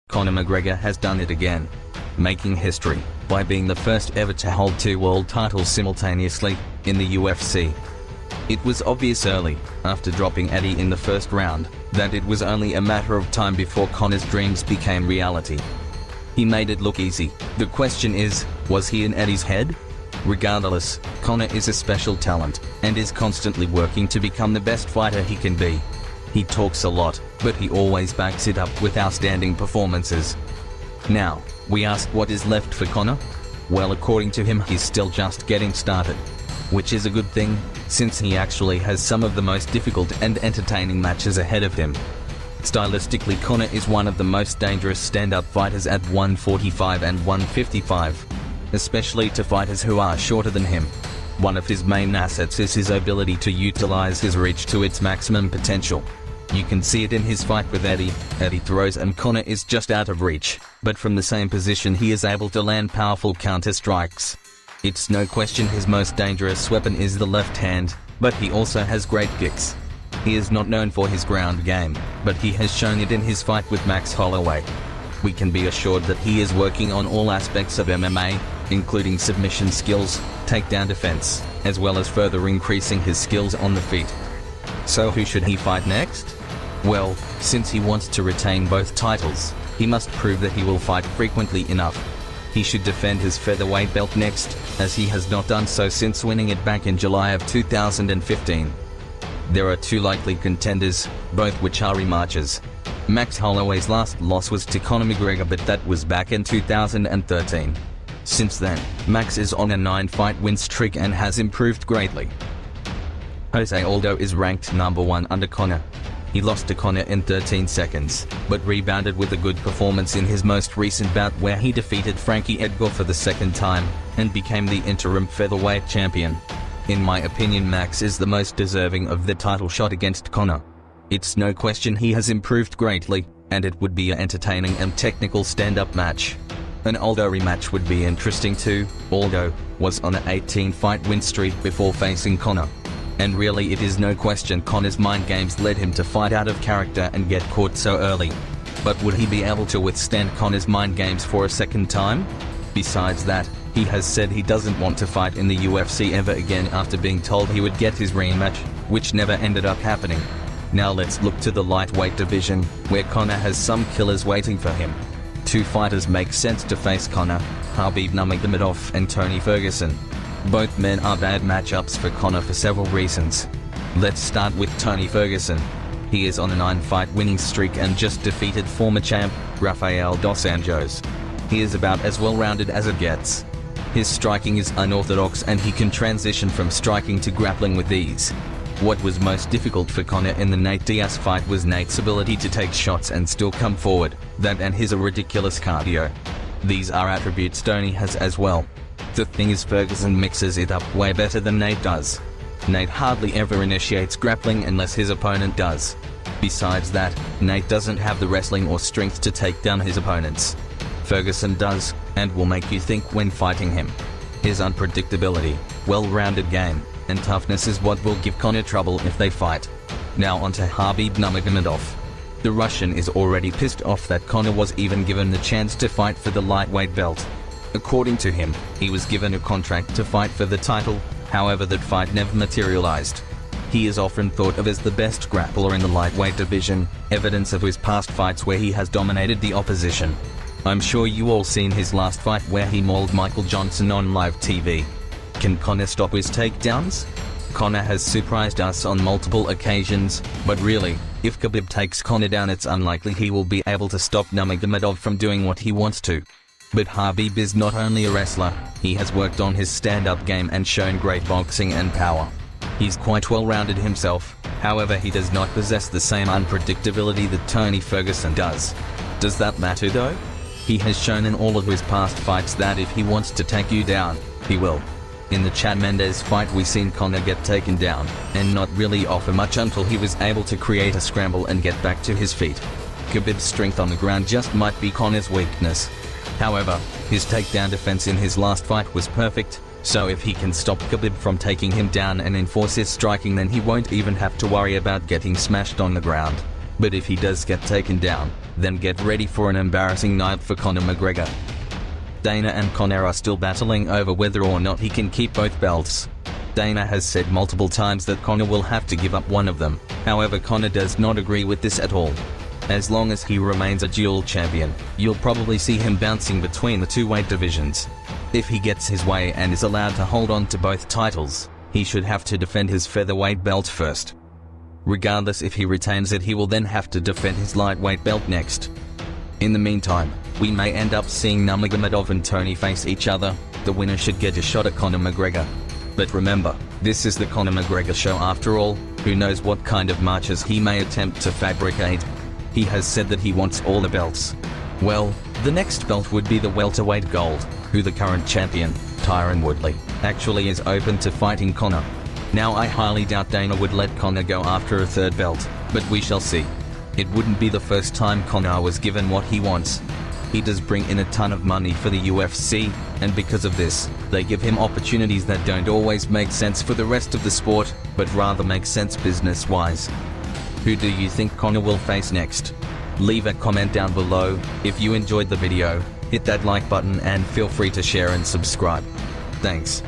Conor McGregor has done it again, making history by being the first ever to hold 2 world titles simultaneously in the UFC. It was obvious early, after dropping Eddie in the first round, that it was only a matter of time before Conor's dreams became reality. He made it look easy. The question is, was he in Eddie's head? Regardless, Conor is a special talent, and is constantly working to become the best fighter he can be. He talks a lot, but he always backs it up with outstanding performances. Now, we ask what is left for Conor? Well, according to him, he's still just getting started. Which is a good thing, since he actually has some of the most difficult and entertaining matches ahead of him. Stylistically, Conor is one of the most dangerous stand-up fighters at 145 and 155, especially to fighters who are shorter than him. One of his main assets is his ability to utilize his reach to its maximum potential. You can see it in his fight with Eddie. Eddie throws and Conor is just out of reach, but from the same position he is able to land powerful counter-strikes. It's no question his most dangerous weapon is the left hand, but he also has great kicks. He is not known for his ground game, but he has shown it in his fight with Max Holloway. We can be assured that he is working on all aspects of MMA, including submission skills, takedown defense, as well as further increasing his skills on the feet. So who should he fight next? Well, since he wants to retain both titles, he must prove that he will fight frequently enough. He should defend his featherweight belt next, as he has not done so since winning it back in July of 2015. There are 2 likely contenders, both which are rematches. Max Holloway's last loss was to Conor McGregor, but that was back in 2013. Since then, Max is on a 9-fight win streak and has improved greatly. Jose Aldo is ranked number 1 under Conor. He lost to Conor in 13 seconds, but rebounded with a good performance in his most recent bout where he defeated Frankie Edgar for the 2nd time, and became the interim featherweight champion. In my opinion, Max is the most deserving of the title shot against Conor. It's no question he has improved greatly, and it would be an entertaining and technical stand-up match. An Aldo rematch would be interesting too. Aldo was on an 18-fight win streak before facing Conor. And really, it is no question Conor's mind games led him to fight out of character and get caught so early. But would he be able to withstand Conor's mind games for a second time? Besides that, he has said he doesn't want to fight in the UFC ever again after being told he would get his rematch, which never ended up happening. Now let's look to the lightweight division, where Conor has some killers waiting for him. 2 fighters make sense to face Conor: Khabib Nurmagomedov and Tony Ferguson. Both men are bad matchups for Conor for several reasons. Let's start with Tony Ferguson. He is on a 9-fight winning streak and just defeated former champ, Rafael dos Anjos. He is about as well-rounded as it gets. His striking is unorthodox and he can transition from striking to grappling with ease. What was most difficult for Conor in the Nate Diaz fight was Nate's ability to take shots and still come forward, that and his ridiculous cardio. These are attributes Tony has as well. The thing is, Ferguson mixes it up way better than Nate does. Nate hardly ever initiates grappling unless his opponent does. Besides that, Nate doesn't have the wrestling or strength to take down his opponents. Ferguson does, and will make you think when fighting him. His unpredictability, well-rounded game, and toughness is what will give Conor trouble if they fight. Now onto Khabib Nurmagomedov. The Russian is already pissed off that Conor was even given the chance to fight for the lightweight belt. According to him, he was given a contract to fight for the title, however that fight never materialized. He is often thought of as the best grappler in the lightweight division, evidence of his past fights where he has dominated the opposition. I'm sure you all seen his last fight where he mauled Michael Johnson on live TV. Can Conor stop his takedowns? Conor has surprised us on multiple occasions, but really, if Khabib takes Conor down, it's unlikely he will be able to stop Nurmagomedov from doing what he wants to. But Khabib is not only a wrestler, he has worked on his stand-up game and shown great boxing and power. He's quite well-rounded himself, however he does not possess the same unpredictability that Tony Ferguson does. Does that matter though? He has shown in all of his past fights that if he wants to take you down, he will. In the Chad Mendes fight we seen Conor get taken down, and not really offer much until he was able to create a scramble and get back to his feet. Khabib's strength on the ground just might be Conor's weakness. However, his takedown defense in his last fight was perfect, so if he can stop Khabib from taking him down and enforce his striking, then he won't even have to worry about getting smashed on the ground. But if he does get taken down, then get ready for an embarrassing night for Conor McGregor. Dana and Conor are still battling over whether or not he can keep both belts. Dana has said multiple times that Conor will have to give up one of them. However, Conor does not agree with this at all. As long as he remains a dual champion, you'll probably see him bouncing between the two weight divisions. If he gets his way and is allowed to hold on to both titles, he should have to defend his featherweight belt first. Regardless, if he retains it, he will then have to defend his lightweight belt next. In the meantime, we may end up seeing Nurmagomedov and Tony face each other. The winner should get a shot at Conor McGregor. But remember, this is the Conor McGregor show after all. Who knows what kind of matches he may attempt to fabricate. He has said that he wants all the belts. Well, the next belt would be the welterweight gold, who the current champion, Tyron Woodley, actually is open to fighting Conor. Now, I highly doubt Dana would let Conor go after a third belt, but we shall see. It wouldn't be the first time Conor was given what he wants. He does bring in a ton of money for the UFC, and because of this, they give him opportunities that don't always make sense for the rest of the sport, but rather make sense business-wise. Who do you think Conor will face next? Leave a comment down below. If you enjoyed the video, hit that like button and feel free to share and subscribe. Thanks.